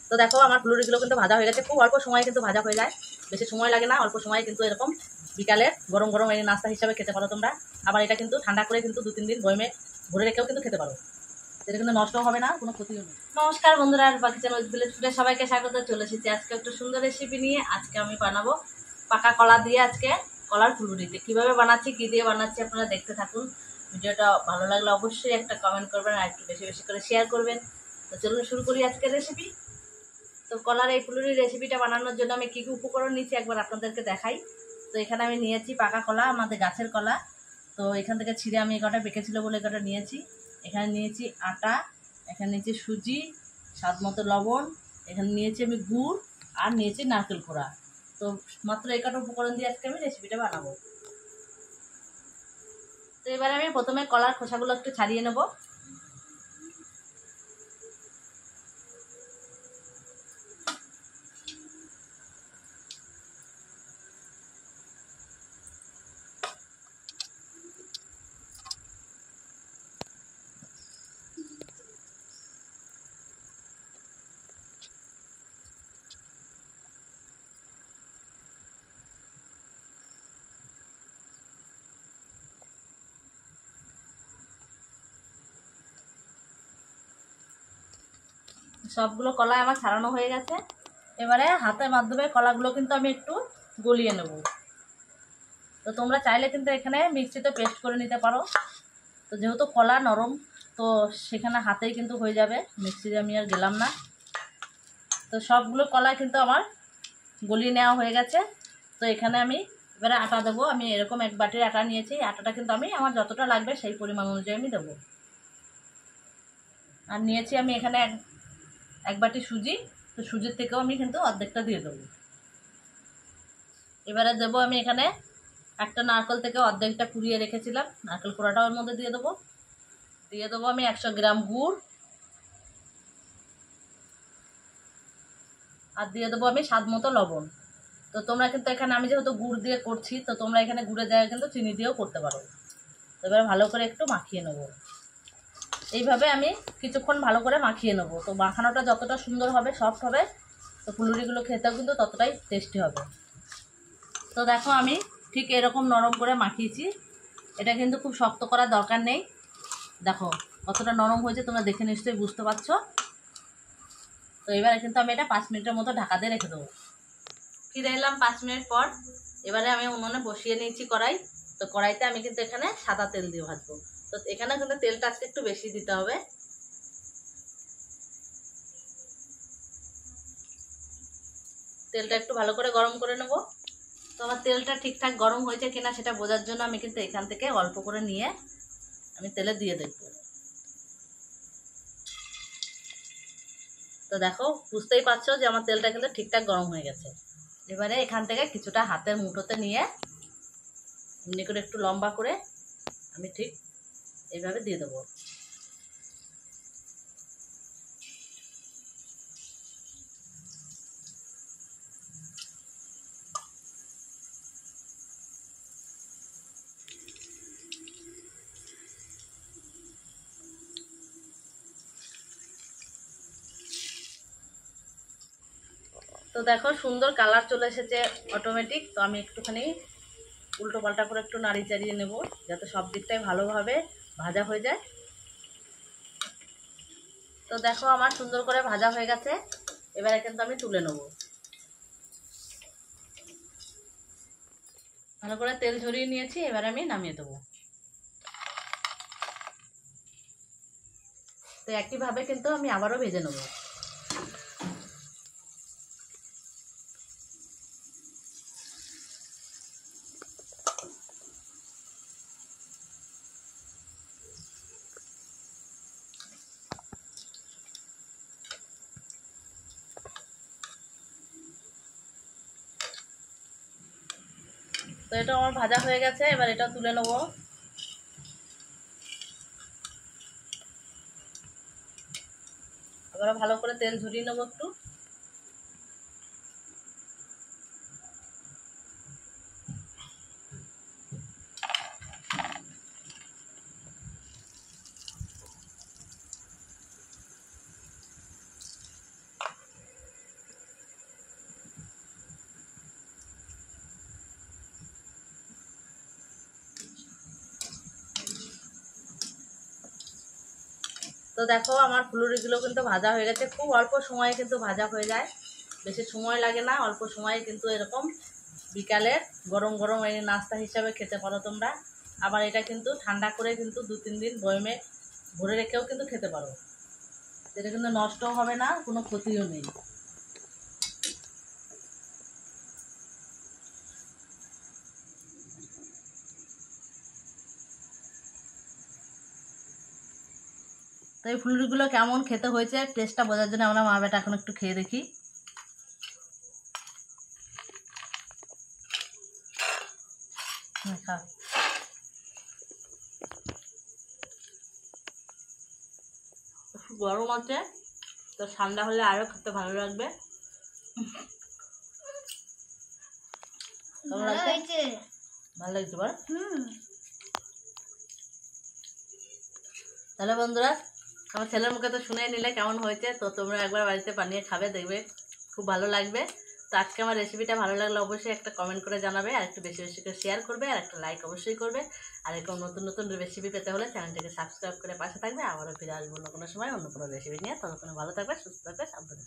তো দেখো আমার ফুলুরিগুলো কিন্তু ভাজা হয়ে গেছে, খুব অল্প সময়ে কিন্তু ভাজা হয়ে যায়, বেশি সময় লাগে না, অল্প সময়ে কিন্তু এরকম বিকালে গরম গরম এই নাস্তা হিসাবে খেতে পারো তোমরা। আবার এটা কিন্তু ঠান্ডা করে কিন্তু 2-3 দিন বয়মে ভরে রেখেও কিন্তু খেতে পারো, এটা কিন্তু নষ্ট হবে না, কোনো ক্ষতিও নেই। নমস্কার বন্ধুরা, বাকি চ্যানেল ভিলেজ ফুডে সবাইকে স্বাগত। চলে এসেছি আজকে একটা সুন্দর রেসিপি নিয়ে। আজকে আমি বানাবো পাকা কলা দিয়ে আজকে কলার ফুলুরিতে। কীভাবে বানাচ্ছি, কী দিয়ে বানাচ্ছি আপনারা দেখতে থাকুন। ভিডিওটা ভালো লাগলে অবশ্যই একটা কমেন্ট করবেন আর একটু বেশি বেশি করে শেয়ার করবেন। তো চলুন শুরু করি আজকের রেসিপি। তো কলার এই ফুলুরি রেসিপিটা বানানোর জন্য আমি কী কী উপকরণ নিয়েছি একবার আপনাদেরকে দেখাই। তো এখানে আমি নিয়েছি পাকা কলা, আমাদের গাছের কলা। তো এখান থেকে ছিঁড়ে আমি এগাটা পেকেছিল বলে এগাটা নিয়েছি। এখানে নিয়েছি আটা, এখানে নিয়েছি সুজি, স্বাদ মতো লবণ, এখানে নিয়েছি আমি গুড়, আর নিয়েছি নারকেল কোড়া। তো মাত্র এই কটা উপকরণ দিয়ে আজকে আমি রেসিপিটা বানাবো। তো এবারে আমি প্রথমে কলার খোসাগুলো একটু ছাড়িয়ে নেব। সবগুলো কলা আমার ছাড়ানো হয়ে গেছে। এবারে হাতের মাধ্যমে কলাগুলো কিন্তু আমি একটু গলিয়ে নেব। তো তোমরা চাইলে কিন্তু এখানে মিক্সিতে পেস্ট করে নিতে পারো। তো যেহেতু কলা নরম, তো সেখানে হাতেই কিন্তু হয়ে যাবে, মিক্সিতে আমি আর গেলাম না। তো সবগুলো কলা কিন্তু আমার গলিয়ে নেওয়া হয়ে গেছে। তো এখানে আমি এবারে আটা দেবো। আমি এরকম এক বাটির আটা নিয়েছি, আটাটা কিন্তু আমি আমার যতটা লাগবে সেই পরিমাণ অনুযায়ী আমি দেবো। আর নিয়েছি আমি এখানে এক বাটি সুজি। তো সুজির থেকেও আমি কিন্তু অর্ধেকটা দিয়ে দেবো। এবারে দেবো আমি এখানে একটা নারকেল থেকে অর্ধেকটা কুড়িয়ে রেখেছিলাম, নারকেল কোড়াটাও ওর মধ্যে দিয়ে দেবো। দিয়ে দেবো আমি 100 গ্রাম গুড়, আর দিয়ে দেবো আমি স্বাদ মতো লবণ। তো তোমরা কিন্তু এখানে, আমি যেহেতু গুড় দিয়ে করছি, তো তোমরা এখানে গুড়ের জায়গায় কিন্তু চিনি দিয়েও করতে পারো। তো এবার ভালো করে একটু মাখিয়ে নেবো। এইভাবে আমি কিছুক্ষণ ভালো করে মাখিয়ে নেবো। তো মাখানোটা যতটা সুন্দর হবে, সফট হবে, তো ফুলুরিগুলো খেতেও কিন্তু ততটাই টেস্টি হবে। তো দেখো আমি ঠিক এরকম নরম করে মাখিয়েছি। এটা কিন্তু খুব শক্ত করার দরকার নেই। দেখো কতটা নরম হয়েছে, তোমরা দেখে নিশ্চয়ই বুঝতে পারছো। তো এবারে কিন্তু আমি এটা 5 মিনিটের মতো ঢাকা দিয়ে রেখে দেবো। ফিরে এলাম 5 মিনিট পর। এবারে আমি উনুনে বসিয়ে নিয়েছি কড়াই। তো কড়াইতে আমি কিন্তু এখানে সাদা তেল দিয়ে ভাজবো। তো এখানে কিন্তু তেলটা আজকে একটু বেশি দিতে হবে। তেলটা একটু ভালো করে গরম করে নেব। তো আমার তেলটা ঠিকঠাক গরম হয়েছে কিনা সেটা বোঝার জন্য আমি কিন্তু এখান থেকে অল্প করে নিয়ে আমি তেলে দিয়ে দেখব। তো দেখো বুঝতেই পারছো যে আমার তেলটা কিন্তু ঠিকঠাক গরম হয়ে গেছে। এবারে এখান থেকে কিছুটা হাতের মুঠোতে নিয়ে এমনি করে একটু লম্বা করে আমি ঠিক এইভাবে দিয়ে দেবো। তো দেখো সুন্দর কালার চলে এসেছে অটোমেটিক। তো আমি একটুখানি উল্টো পাল্টা করে একটু নাড়ি চাড়িয়ে নেব, যাতে সব দিকটাই ভালোভাবে ভাজা হয়ে যায়। তো দেখো আমার সুন্দর করে ভাজা হয়ে গেছে। এবারে কিন্তু আমি তুলে নেব। ভালো করে তেল ঝরিয়ে নিয়েছি, এবারে আমি নামিয়ে দেবো। তো একইভাবে কিন্তু আমি আবারও ভেজে নেব। তো এটা আমার ভাজা হয়ে গেছে, এবার এটা তুলে নেব। এবার ভালো করে তেল ঝরিয়ে নেবো একটু। তো দেখো আমার ফুলুরিগুলো কিন্তু ভাজা হয়ে গেছে, খুব অল্প সময়ে কিন্তু ভাজা হয়ে যায়, বেশি সময় লাগে না, অল্প সময়ে কিন্তু এরকম বিকালের গরম গরম এই নাস্তা হিসাবে খেতে পারো তোমরা। আবার এটা কিন্তু ঠান্ডা করে কিন্তু 2-3 দিন বয়মে ভরে রেখেও কিন্তু খেতে পারো, এটা কিন্তু নষ্ট হবে না, কোনো ক্ষতিও নেই। তো এই ফুলুরিগুলো কেমন খেতে হয়েছে টেস্টটা বোঝার জন্য আমরা মা বেটা এখন একটু খেয়ে দেখি। খা, একটু গরম আছে তো, ঠান্ডা হলে আরো খেতে ভালো লাগবে। ভালো লাগছে, ভালো লাগছে বল। তাহলে বন্ধুরা আমার ছেলের মুখে তো শুনে নিলে কেমন হয়েছে, তো তোমরা একবার বাড়িতে বানিয়ে খাবে, দেখবে খুব ভালো লাগবে। তো আজকে আমার রেসিপিটা ভালো লাগলে অবশ্যই একটা কমেন্ট করে জানাবে, আর একটু বেশি বেশি করে শেয়ার করবে, আর একটা লাইক অবশ্যই করবে। আর এরকম নতুন নতুন রেসিপি পেতে হলে চ্যানেলটাকে সাবস্ক্রাইব করে পাশে থাকবে। আবারও ফিরে আসবো অন্য কোনো সময় অন্য কোনো রেসিপি নিয়ে। ততক্ষণ ভালো থাকবে, সুস্থ থাকবে, সাবধানে।